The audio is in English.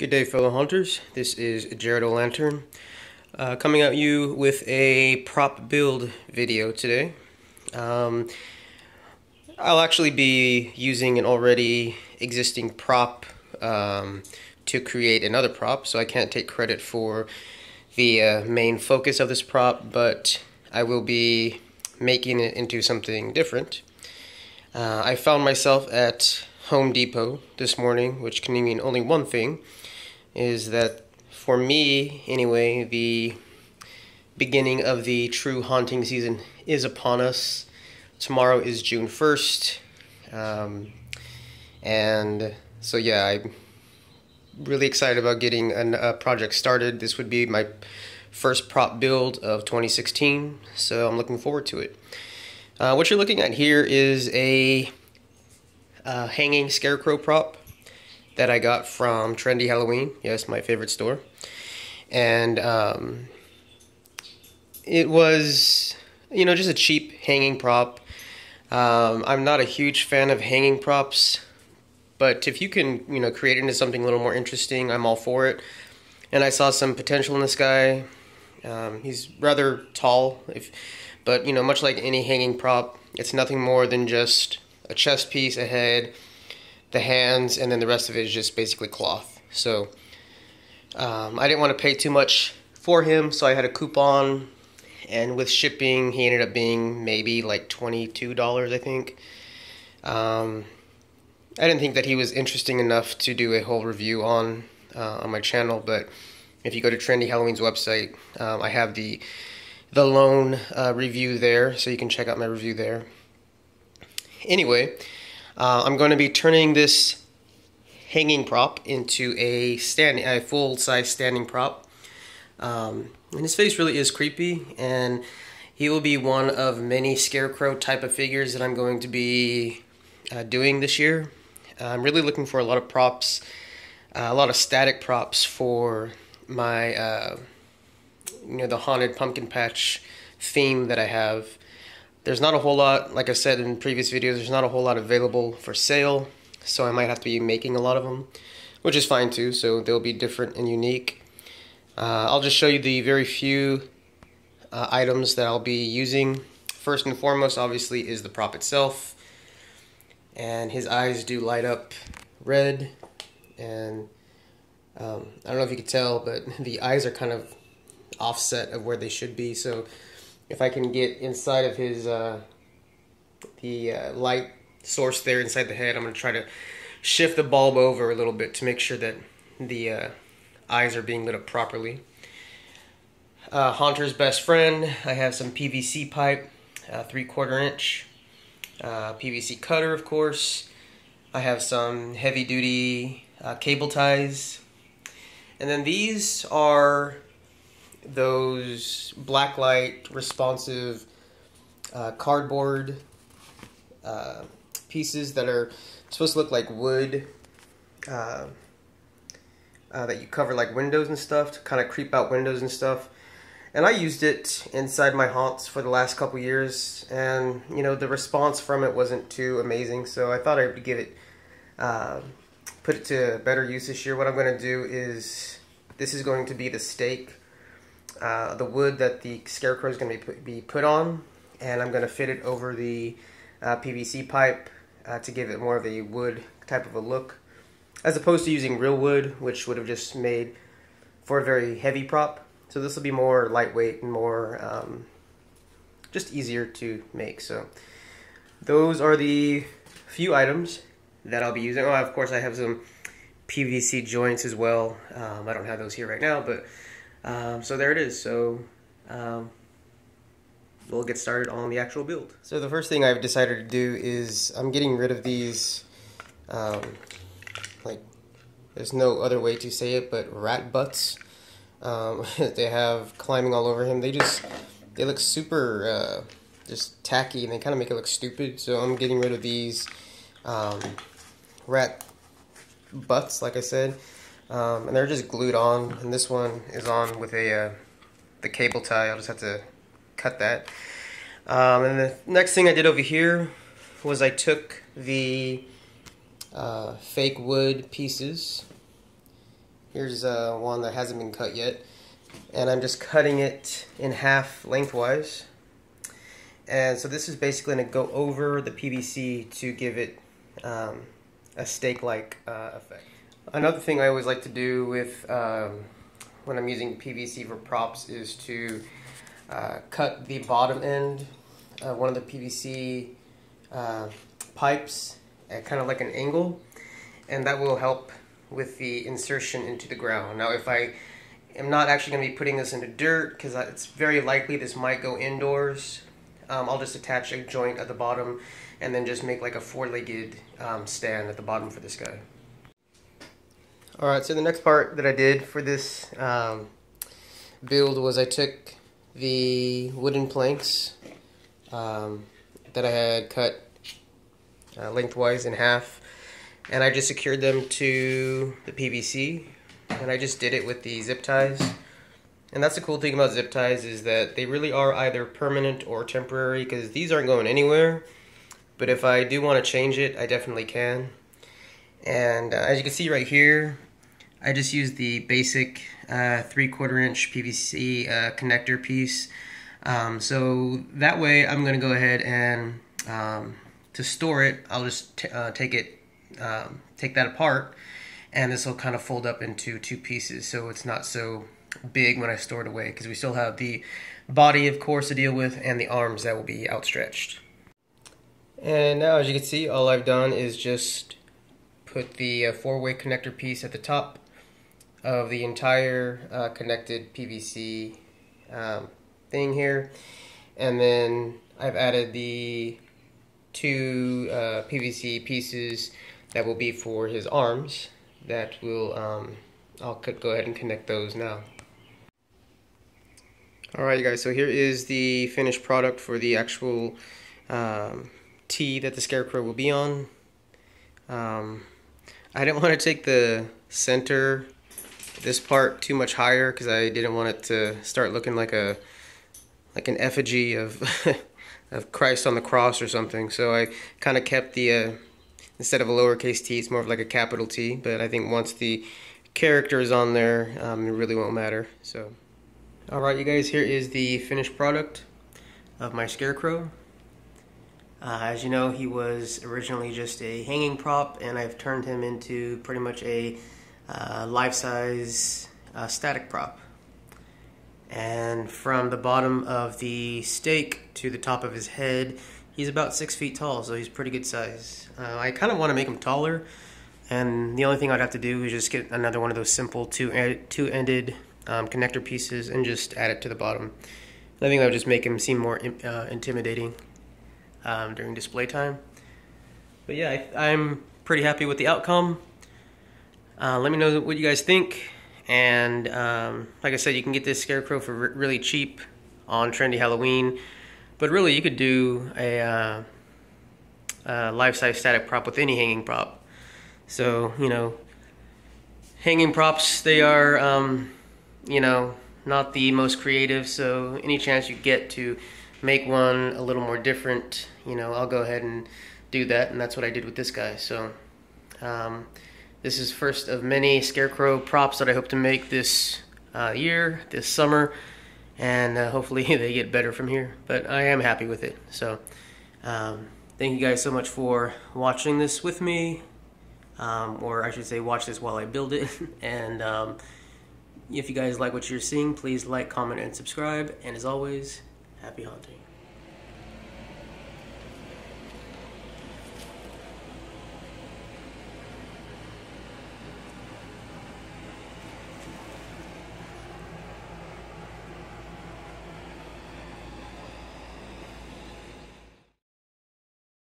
Good day, fellow hunters. This is Jared O'Lantern coming at you with a prop build video today. I'll actually be using an already existing prop to create another prop, so I can't take credit for the main focus of this prop, but I will be making it into something different. I found myself at Home Depot this morning, which can mean only one thing, is that for me anyway, the beginning of the true haunting season is upon us. Tomorrow is June 1st, and so yeah, I'm really excited about getting a project started. This would be my first prop build of 2016, so I'm looking forward to it. What you're looking at here is a hanging Scarecrow prop that I got from Trendy Halloween. Yes, my favorite store. And it was, just a cheap hanging prop. I'm not a huge fan of hanging props, but if you can, create it into something a little more interesting, I'm all for it. And I saw some potential in this guy. He's rather tall, but much like any hanging prop, it's nothing more than just a chest piece, a head, the hands, and then the rest of it is just basically cloth. So I didn't want to pay too much for him, so I had a coupon, and with shipping he ended up being maybe like $22, I think. I didn't think that he was interesting enough to do a whole review on my channel, but if you go to Trendy Halloween's website, I have the lone review there, so you can check out my review there. Anyway, I'm going to be turning this hanging prop into a full-size standing prop. And his face really is creepy, and he will be one of many Scarecrow type of figures that I'm going to be doing this year. I'm really looking for a lot of props, a lot of static props for my, the haunted pumpkin patch theme that I have. There's not a whole lot, like I said in previous videos, there's not a whole lot available for sale, so I might have to be making a lot of them, which is fine too, so they'll be different and unique. I'll just show you the very few items that I'll be using. First and foremost, obviously, is the prop itself, and his eyes do light up red, and I don't know if you can tell, but the eyes are kind of offset of where they should be, so if I can get inside of his the light source there inside the head, I'm going to try to shift the bulb over a little bit to make sure that the eyes are being lit up properly. Haunter's best friend, I have some PVC pipe, 3/4 inch, PVC cutter, of course. I have some heavy duty cable ties, and then these are those blacklight responsive cardboard pieces that are supposed to look like wood, that you cover like windows and stuff to kind of creep out windows and stuff. And I used it inside my haunts for the last couple years, and the response from it wasn't too amazing, so I thought I would give it put it to better use this year. What I'm going to do is, this is going to be the stake, the wood that the Scarecrow is going to be put on, and I'm going to fit it over the PVC pipe to give it more of a wood type of a look, as opposed to using real wood, which would have just made for a very heavy prop. So this will be more lightweight and more just easier to make. So those are the few items that I'll be using. Oh, of course I have some PVC joints as well. I don't have those here right now, but so there it is. So we'll get started on the actual build. So the first thing I've decided to do is I'm getting rid of these, like, there's no other way to say it, but rat butts. They have climbing all over him. They look super just tacky, and they kind of make it look stupid. So I'm getting rid of these rat butts, like I said. And they're just glued on, and this one is on with the cable tie. I'll just have to cut that. And the next thing I did over here was I took the fake wood pieces Here's one that hasn't been cut yet, and I'm just cutting it in half lengthwise. And so this is basically going to go over the PVC to give it a stake-like effect. Another thing I always like to do with when I'm using PVC for props is to cut the bottom end of one of the PVC pipes at kind of like an angle, and that will help with the insertion into the ground. Now if I am not actually going to be putting this into dirt, because it's very likely this might go indoors, I'll just attach a joint at the bottom and then just make like a four-legged stand at the bottom for this guy. Alright, so the next part that I did for this build was I took the wooden planks that I had cut lengthwise in half, and I just secured them to the PVC, and I just did it with the zip ties. And that's the cool thing about zip ties, is that they really are either permanent or temporary, because these aren't going anywhere, but if I do want to change it, I definitely can. And as you can see right here, I just used the basic 3/4 inch PVC connector piece. So that way I'm going to go ahead and to store it, I'll just take that apart, and this will kind of fold up into two pieces, so it's not so big when I store it away, because we still have the body, of course, to deal with, and the arms that will be outstretched. And now, as you can see, all I've done is just put the four-way connector piece at the top of the entire connected PVC thing here, and then I've added the two PVC pieces that will be for his arms that will I'll go ahead and connect those now. Alright, you guys, so here is the finished product for the actual tee that the Scarecrow will be on. I didn't want to take the center, this part, too much higher, because I didn't want it to start looking like an effigy of of Christ on the cross or something. So I kind of kept the instead of a lowercase t, it's more of like a capital T. But I think once the character is on there, it really won't matter. So, all right, you guys, here is the finished product of my Scarecrow. As you know, he was originally just a hanging prop, and I've turned him into pretty much a life-size static prop. And from the bottom of the stake to the top of his head, he's about 6 feet tall, so he's pretty good size. I kind of want to make him taller, and the only thing I'd have to do is just get another one of those simple two-ended connector pieces and just add it to the bottom. I think that would just make him seem more intimidating during display time. But yeah, I'm pretty happy with the outcome. Let me know what you guys think. And like I said, you can get this Scarecrow for really cheap on Trendy Halloween. But really, you could do a life-size static prop with any hanging prop. So, you know, hanging props, they are, you know, not the most creative. So any chance you get to make one a little more different, you know, I'll go ahead and do that. And that's what I did with this guy. So this is first of many Scarecrow props that I hope to make this this summer, and hopefully they get better from here. But I am happy with it. So thank you guys so much for watching this with me, or I should say watch this while I build it. And if you guys like what you're seeing, please like, comment, and subscribe. And as always, happy haunting.